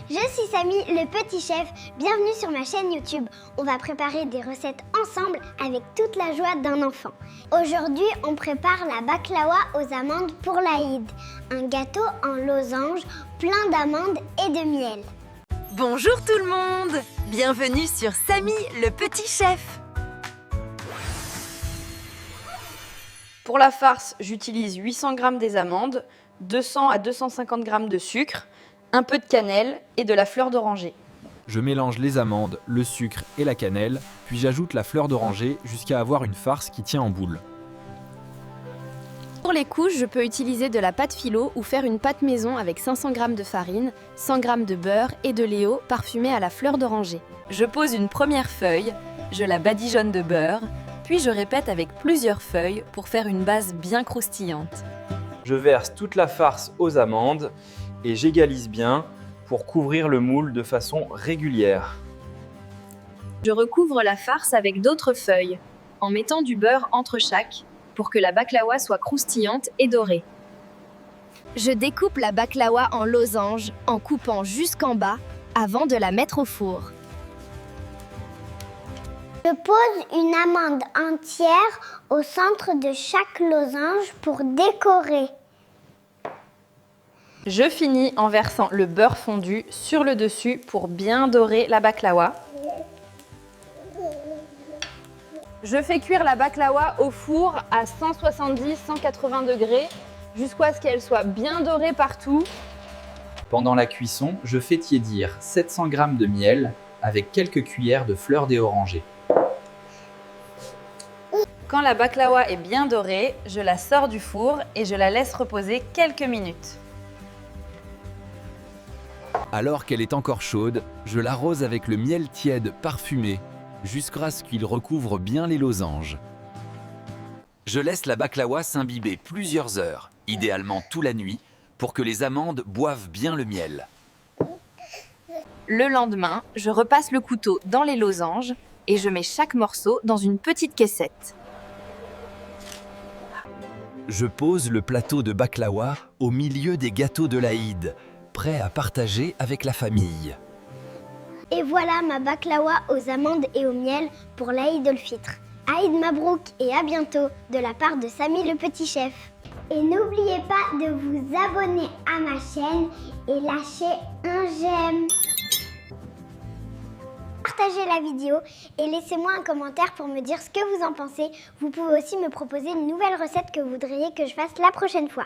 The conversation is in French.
Je suis Samy, le petit chef. Bienvenue sur ma chaîne YouTube. On va préparer des recettes ensemble avec toute la joie d'un enfant. Aujourd'hui, on prépare la baklawa aux amandes pour l'Aïd. Un gâteau en losange plein d'amandes et de miel. Bonjour tout le monde! Bienvenue sur Samy, le petit chef. Pour la farce, j'utilise 800 g des amandes, 200 à 250 g de sucre, un peu de cannelle et de la fleur d'oranger. Je mélange les amandes, le sucre et la cannelle, puis j'ajoute la fleur d'oranger jusqu'à avoir une farce qui tient en boule. Pour les couches, je peux utiliser de la pâte philo ou faire une pâte maison avec 500 g de farine, 100 g de beurre et de léo parfumé à la fleur d'oranger. Je pose une première feuille, je la badigeonne de beurre, puis je répète avec plusieurs feuilles pour faire une base bien croustillante. Je verse toute la farce aux amandes et j'égalise bien pour couvrir le moule de façon régulière. Je recouvre la farce avec d'autres feuilles, en mettant du beurre entre chaque, pour que la baklawa soit croustillante et dorée. Je découpe la baklawa en losanges, en coupant jusqu'en bas, avant de la mettre au four. Je pose une amande entière au centre de chaque losange pour décorer. Je finis en versant le beurre fondu sur le dessus pour bien dorer la baklawa. Je fais cuire la baklawa au four à 170-180 degrés jusqu'à ce qu'elle soit bien dorée partout. Pendant la cuisson, je fais tiédir 700 g de miel avec quelques cuillères de fleur d'oranger. Quand la baklawa est bien dorée, je la sors du four et je la laisse reposer quelques minutes. Alors qu'elle est encore chaude, je l'arrose avec le miel tiède parfumé, jusqu'à ce qu'il recouvre bien les losanges. Je laisse la baklawa s'imbiber plusieurs heures, idéalement toute la nuit, pour que les amandes boivent bien le miel. Le lendemain, je repasse le couteau dans les losanges et je mets chaque morceau dans une petite caissette. Je pose le plateau de baklawa au milieu des gâteaux de l'Aïd, prêt à partager avec la famille. Et voilà ma baklawa aux amandes et au miel pour l'Aïd el-Fitr. Aïd Mabrouk et à bientôt de la part de Samy le petit chef. Et n'oubliez pas de vous abonner à ma chaîne et lâcher un j'aime. Partagez la vidéo et laissez-moi un commentaire pour me dire ce que vous en pensez. Vous pouvez aussi me proposer une nouvelle recette que vous voudriez que je fasse la prochaine fois.